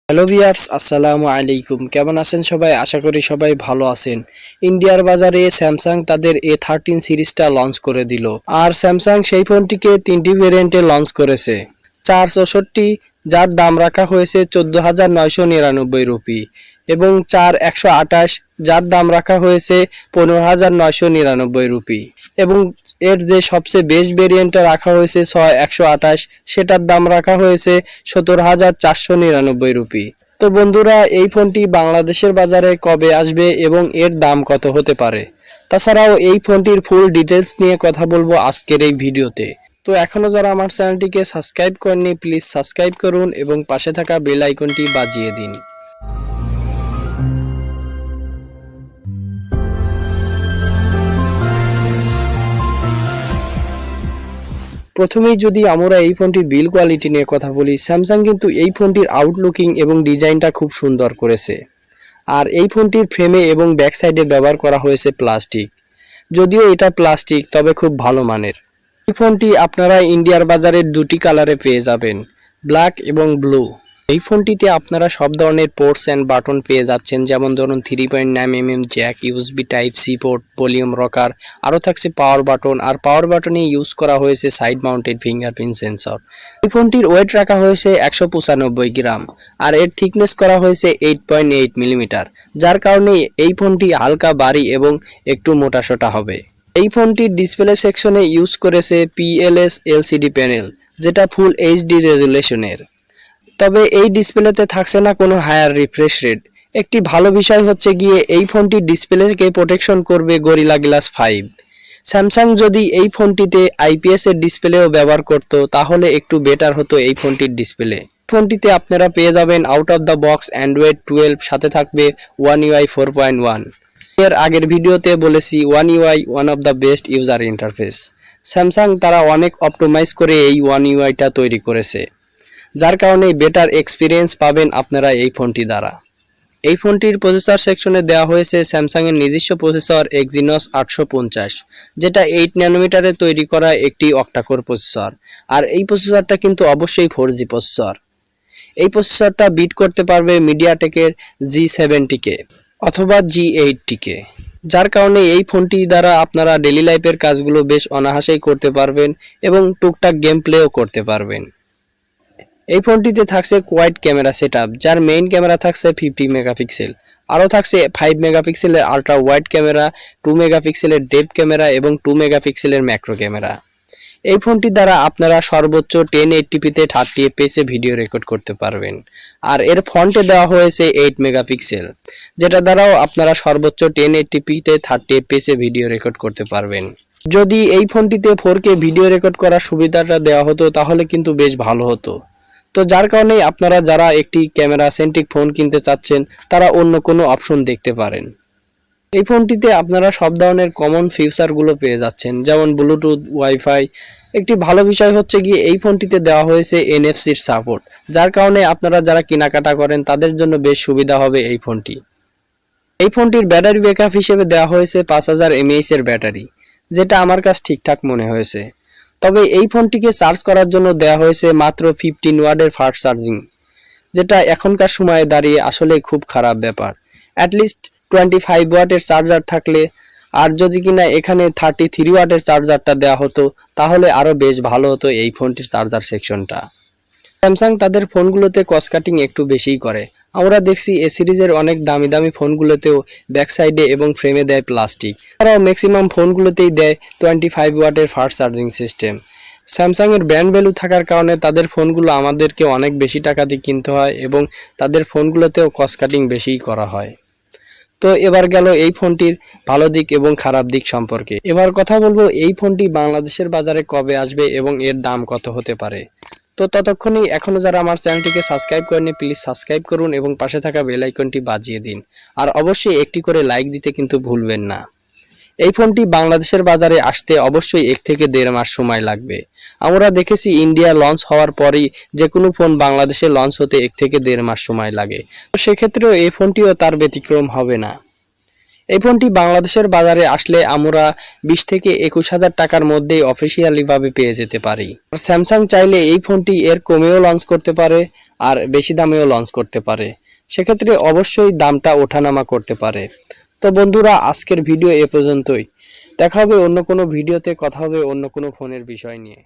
Hello viewers, আসসালামু আলাইকুম। কেমন আছেন সবাই? আশা করি সবাই ভালো আছেন। ইন্ডিয়ার বাজারে স্যামসাং তাদের A13 সিরিজটা লঞ্চ করে দিল। আর স্যামসাং সেই ফোনটিকে 3টি ভেরিয়েন্টে লঞ্চ করেছে। 464 যার দাম রাখা হয়েছে 14,999 রুপি এবং 4128 যার দাম রাখা হয়েছে 15,999 রুপি এবং এর যে সবচেয়ে বেস্ট ভেরিয়েন্টটা রাখা হয়েছে 6128 সেটার দাম রাখা হয়েছে 17,499 রুপি। তো বন্ধুরা, এই ফোনটি বাংলাদেশের বাজারে কবে আসবে এবং এর দাম কত হতে পারে, তাছাড়াও এই ফোনটির ফুল ডিটেলস নিয়ে কথা বলবো আজকের এই ভিডিওতে। তো এখনো যারা আমার চ্যানেলটিকে সাবস্ক্রাইব করেননি প্লিজ সাবস্ক্রাইব করুন এবং পাশে থাকা বেল আইকনটি বাজিয়ে দিন। প্রথমেই যদি আমরা এই ফোনটির বিল কোয়ালিটি নিয়ে কথা বলি, স্যামসাং কিন্তু এই ফোনটির আউটলুকিং এবং ডিজাইনটা খুব সুন্দর করেছে। আর এই ফোনটির ফ্রেমে এবং ব্যাক সাইডে ব্যবহার করা হয়েছে প্লাস্টিক। যদিও এটা প্লাস্টিক, তবে খুব ভালো মানের। এই ফোনটি আপনারা ইন্ডিয়ার বাজারে দুটি কালারে পেয়ে যাবেন, ব্ল্যাক এবং ব্লু। এই ফোনটিতে আপনারা সব ধরনের পোর্টস অ্যান্ড বাটন পেয়ে যাচ্ছেন, যেমন ধরুন 3.9mm jack, USB type C port, volume rocker, আরও থাকছে পাওয়ার বাটন। আর পাওয়ার বাটনে ইউজ করা হয়েছে সাইড মাউন্টেড ফিঙ্গারপ্রিন্ট সেন্সর। এই ফোনটির ওয়েট রাখা হয়েছে 195 গ্রাম আর এর থিকনেস করা হয়েছে 8.8 মিলিমিটার, যার কারণে এই ফোনটি হালকা ভারী এবং একটু মোটাসোটা হবে। এই ফোনটির ডিসপ্লে সেকশনে ইউজ করেছে PLS LCD প্যানেল, যেটা ফুল এইচডি রেজুলেশনের। তবে এই ডিসপ্লেতে থাকছে না কোনো হায়ার রিফ্রেশ রেট। একটি ভালো বিষয় হচ্ছে গিয়ে এই ফোনটির ডিসপ্লেকে প্রোটেকশন করবে গরিলা গ্লাস 5। স্যামসাং যদি এই ফোনটিতে IPS এর ডিসপ্লেও ব্যবহার করত তাহলে একটু বেটার হতো এই ফোনটির ডিসপ্লে। ফোনটিতে আপনারা পেয়ে যাবেন out of the box Android 12, সাথে থাকবে One UI 4.1। এর আগের ভিডিওতে বলেছি One UI one of the best user interface. Samsung তারা অনেক অপটিমাইজ করে এই One UIটা তৈরি করেছে, যার কারণে বেটার এক্সপিরিয়েন্স পাবেন আপনারা এই ফোনটি দ্বারা। এই ফোনটির প্রসেসর সেকশনে দেওয়া হয়েছে স্যামসাং এর নিজস্ব প্রসেসর Exynos 850, যেটা 8 ন্যানোমিটারে তৈরি করা একটি অক্টাকোর প্রসেসর। আর এই প্রসেসরটা কিন্তু অবশ্যই 4G প্রসেসর। এই প্রসেসরটা বিট করতে পারবে মিডিয়াটেকের G70কে অথবা G80কে, যার কারণে এই ফোনটি দ্বারা আপনারা ডেইলি লাইফের কাজগুলো বেশ অনায়াসেই করতে পারবেন এবং টুকটাক গেম প্লেও করতে পারবেন। এই ফোনটিতে থাকছে কোয়াড ক্যামেরা সেটআপ, যার মেইন ক্যামেরা থাকছে 50 মেগাপিক্সেল, আরও থাকছে 5 মেগাপিক্সেলের আল্ট্রা ওয়াইড ক্যামেরা, 2 মেগাপিক্সেলের ডেপথ ক্যামেরা এবং 2 মেগাপিক্সেলের ম্যাক্রো ক্যামেরা। এই ফোনটি দ্বারা আপনারা সর্বোচ্চ 1080pতে 30fps এ ভিডিও রেকর্ড করতে পারবেন। আর এর ফ্রন্টে দেওয়া হয়েছে 8 মেগাপিক্সেল, যেটা দ্বারাও আপনারা সর্বোচ্চ 1080pতে 30fps এ ভিডিও রেকর্ড করতে পারবেন। যদি এই ফোনটিতে 4K ভিডিও রেকর্ড করার সুবিধাটা দেওয়া হতো তাহলে কিন্তু বেশ ভালো হতো। তো যার কারণে আপনারা যারা একটি ক্যামেরা সেন্ট্রিক ফোন কিনতে চাচ্ছেন তারা অন্য কোনো অপশন দেখতে পারেন। এই ফোনটিতে আপনারা সব ধরনের কমন ফিচারগুলো পেয়ে যাচ্ছেন, যেমন ব্লুটুথ, ওয়াইফাই। একটি ভালো বিষয় হচ্ছে গিয়ে এই ফোনটিতে দেওয়া হয়েছে NFC-র সাপোর্ট, যার কারণে আপনারা যারা কেনাকাটা করেন তাদের জন্য বেশ সুবিধা হবে এই ফোনটি। এই ফোনটির ব্যাটারি ব্যাকআপ হিসেবে দেওয়া হয়েছে 5000 mAh এর ব্যাটারি, যেটা আমার কাছে ঠিকঠাক মনে হয়েছে। তবে এই ফোনটিকে চার্জ করার জন্য দেওয়া হয়েছে মাত্র 15 ওয়াটের ফাস্ট চার্জিং, যেটা এখনকার সময়ে দাঁড়িয়ে আসলে খুব খারাপ ব্যাপার। অ্যাটলিস্ট 25 ওয়াটের চার্জার থাকলে, আর যদি কিনা এখানে 33 ওয়াটের চার্জারটা দেওয়া হতো তাহলে আরও বেশ ভালো হতো এই ফোনটির চার্জার সেকশনটা। স্যামসাং তাদের ফোনগুলোতে কস্ট কাটিং একটু বেশিই করে। আমরা দেখছি এ সিরিজের অনেক দামি দামি ফোনগুলোতেও ব্যাক সাইডে এবং ফ্রেমে দেয় প্লাস্টিক, তারাও ম্যাক্সিমাম ফোনগুলোতেই দেয় 25 ওয়াটের ফাস্ট চার্জিং সিস্টেম। স্যামসাং এর ব্র্যান্ড ভ্যালু থাকার কারণে তাদের ফোনগুলো আমাদেরকে অনেক বেশি টাকা দিয়ে কিনতে হয় এবং তাদের ফোনগুলোতেও কস্ট কাটিং বেশিই করা হয়। তো এবার গেল এই ফোনটির ভালো দিক এবং খারাপ দিক সম্পর্কে। এবার কথা বলবো এই ফোনটি বাংলাদেশের বাজারে কবে আসবে এবং এর দাম কত হতে পারে। তো ততক্ষণই এখনো যারা আমার চ্যানেলটিকে সাবস্ক্রাইব করেননি প্লিজ সাবস্ক্রাইব করুন এবং পাশে থাকা বেল আইকনটি বাজিয়ে দিন। আর অবশ্যই একটি করে লাইক দিতে কিন্তু ভুলবেন না। এই ফোনটি বাংলাদেশের বাজারে আসতে অবশ্যই 1 থেকে 1.5 মাস সময় লাগবে। আমরা দেখেছি ইন্ডিয়া লঞ্চ হওয়ার পরই যে কোনো ফোন বাংলাদেশে লঞ্চ হতে 1 থেকে 1.5 মাস সময় লাগে। তো সেক্ষেত্রেও এই ফোনটিও তার ব্যতিক্রম হবে না। এই ফোনটি বাংলাদেশের বাজারে আসলে আমরা 20 থেকে 21,000 টাকার মধ্যেই অফিসিয়ালি ভাবে পেয়ে যেতে পারি। স্যামসাং চাইলে এই ফোনটি এর কমেও লঞ্চ করতে পারে, আর বেশি দামেও লঞ্চ করতে পারে, সেক্ষেত্রে অবশ্যই দামটা ওঠানামা করতে পারে। তো বন্ধুরা, আজকের ভিডিও এ পর্যন্তই। দেখা হবে অন্য কোনো ভিডিওতে, কথা হবে অন্য কোনো ফোনের বিষয় নিয়ে।